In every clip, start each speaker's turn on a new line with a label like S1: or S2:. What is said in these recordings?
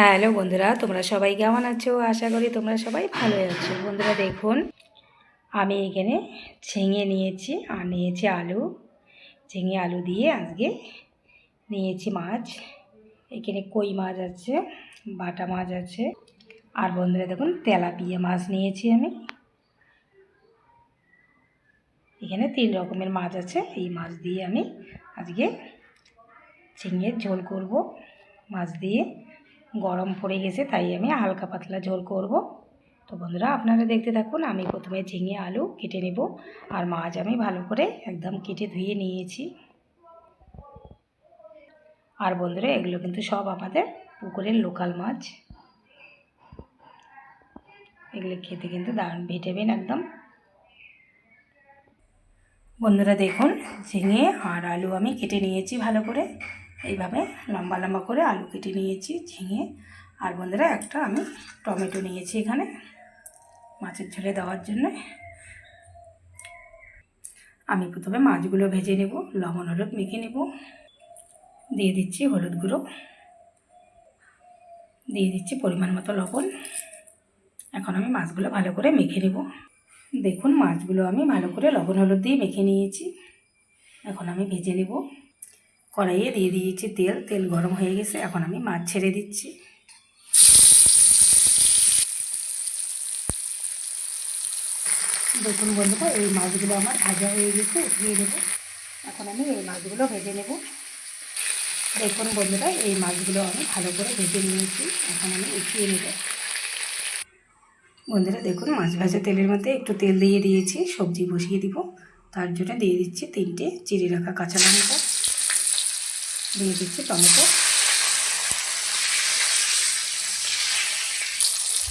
S1: Hello বন্ধুরা, তোমরা সবাই কেমন আছো? আশা করি তোমরা সবাই ভালোই আছো। বন্ধুরা দেখুন, আমি এখানে ঝিঙে নিয়েছি আর নিয়েছি আলু। ঝিঙে আলু দিয়ে আজকে নিয়েছি মাছ। এখানে কই মাছ আছে, বাটা মাছ আছে, আর বন্ধুরা দেখুন তেলাপিয়া মাছ নিয়েছি আমি। এখানে 3 রকমের মাছ আছে। এই মাছ দিয়ে আমি আজকে ঝিঙের ঝোল করব। মাছ দিয়ে গরম পড়ে গেছে, তাই আমি হালকা পাতলা ঝোল করব। তো বন্ধুরা আপনারা দেখতে থাকুন। আমি প্রথমে ঝিঙে আলু কেটে নেব, আর মাছ আমি ভালো করে একদম কেটে ধুয়ে নিয়েছি। আর বন্ধুরা এগুলো কিন্তু সব আমাদের পুকুরের লোকাল মাছ। এগুলো খেতে কিন্তু দারুণ ভিটামিন একদম। বন্ধুরা দেখুন, ঝিঙে আর আলু আমি কেটে নিয়েছি ভালো করে। এইভাবে লম্বা লম্বা করে আলু কেটে নিয়েছি, ঝিঙে। আর বন্ধুরা একটা আমি টমেটো নিয়েছি এখানে মাছের ঝোলে দেওয়ার জন্য। আমি প্রথমে মাছগুলো ভেজে নেব, লবণ হলুদ মেখে নেব। দিয়ে দিচ্ছি হলুদ গুঁড়ো, দিয়ে দিচ্ছি পরিমাণ মতো লবণ। এখন আমি মাছগুলো ভালো করে মেখে নেব। দেখুন মাছগুলো আমি ভালো করে লবণ হলুদ দিয়ে মেখে নিয়েছি। এখন আমি ভেজে নেব। কড়াইয়ে দিয়ে দিয়েছি তেল, তেল গরম হয়ে গেছে। এখন আমি মাছ ছেড়ে দিচ্ছি। দেখুন বন্ধুরা, এই মাছগুলো আমার ভাজা হয়ে গেছে, উঠিয়ে নেব। এখন আমি এই মাছগুলো ভেজে নেব। দেখুন বন্ধুরা, এই মাছগুলো আমি ভালো করে ভেজে নিয়েছি। এখন আমি উঠিয়ে নেব। বন্ধুরা দেখুন, মাছ ভাজা তেলের মধ্যে একটু তেল দিয়ে দিয়েছি, সবজি বসিয়ে দিব। তার জন্য দিয়ে দিচ্ছি 3টে চিড়ে রাখা কাঁচা লঙ্কা, দিয়ে দিচ্ছি টমেটো।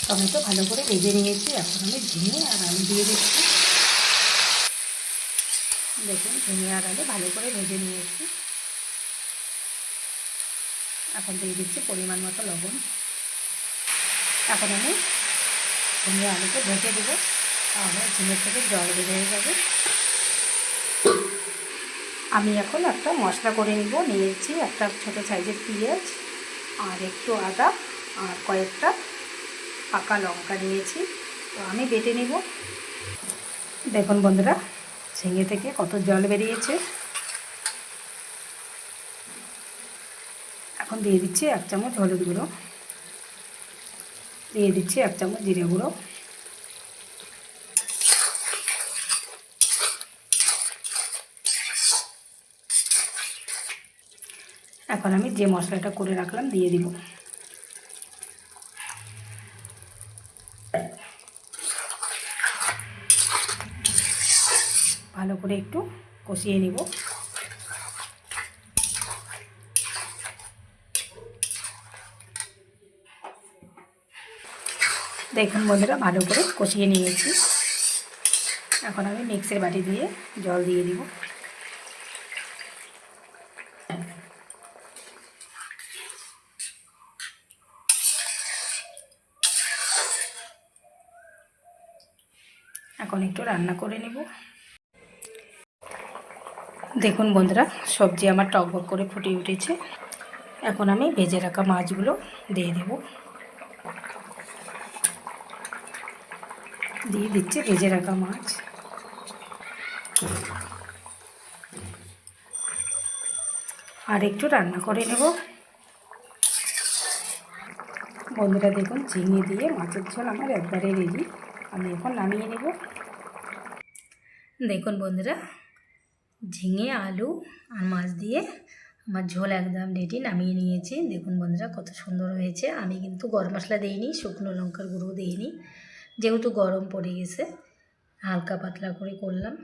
S1: টমেটো ভালো করে ভেজে নিয়েছি। এখন আমি ঝিঙে আর আলু দিয়ে দিচ্ছি। দেখুন ঝিঙে আর আলু ভালো করে ভেজে নিয়েছি। এখন দিয়ে দিচ্ছি পরিমাণ মতো লবণ। এখন আমি ঝিঙে আলুকে ঢেকে দেবো, তাহলে ঝিঙের থেকে জল বের হয়ে যাবে। আমি এখন একটা মশলা করে নিব। নিয়েছি একটা ছোটো সাইজের পেঁয়াজ, আর একটু আদা, আর কয়েকটা পাকা লঙ্কা নিয়েছি। তো আমি বেটে নিব। দেখুন বন্ধুরা, ঝিঙে থেকে কত জল বেরিয়েছে। এখন দিয়ে দিচ্ছি 1 চামচ হলুদ গুঁড়ো, দিয়ে দিচ্ছি 1 চামচ জিরে গুঁড়ো। এখন আমি যে মশলাটা করে রাখলাম দিয়ে দিব। ভালো করে একটু কষিয়ে নিব। দেখুন বন্ধুরা, ভালো করে কষিয়ে নিয়েছি। এখন আমি মিক্সির বাটি দিয়ে জল দিয়ে দিব। এখন একটু রান্না করে নেব। দেখুন বন্ধুরা, সবজি আমার টকবক করে ফুটে উঠেছে। এখন আমি ভেজে রাখা মাছগুলো দিয়ে দেব। দিয়ে দিচ্ছি ভেজে রাখা মাছ। আর একটু রান্না করে নেব। বন্ধুরা দেখুন, ঝিঙে দিয়ে মাছের ঝোল আমার একবারে রেডি। আমি এখন নামিয়ে নেব। দেখুন বন্ধুরা, ঝিঙে আলু আর মাছ দিয়ে আমার ঝোল একদম রেডি, নামিয়ে নিয়েছি। দেখুন বন্ধুরা কত সুন্দর হয়েছে। আমি কিন্তু গরম মশলা দিইনি, শুকনো লঙ্কার গুঁড়ো দিইনি, যেহেতু গরম পড়ে গেছে হালকা পাতলা করে করলাম।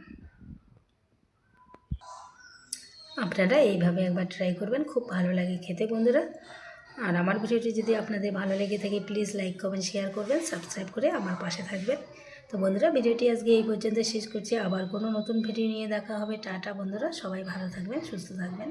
S1: আপনারা এইভাবে একবার ট্রাই করবেন, খুব ভালো লাগে খেতে বন্ধুরা। আর আমার ভিডিওটি যদি আপনাদের ভালো লেগে থাকে প্লিজ লাইক কমেন্ট শেয়ার করবেন, সাবস্ক্রাইব করে আমার পাশে থাকবেন। তো বন্ধুরা ভিডিওটি আজকে এই পর্যন্ত শেষ করছি। আবার কোনো নতুন ভিডিও নিয়ে দেখা হবে। টাটা বন্ধুরা, সবাই ভালো থাকবেন, সুস্থ থাকবেন।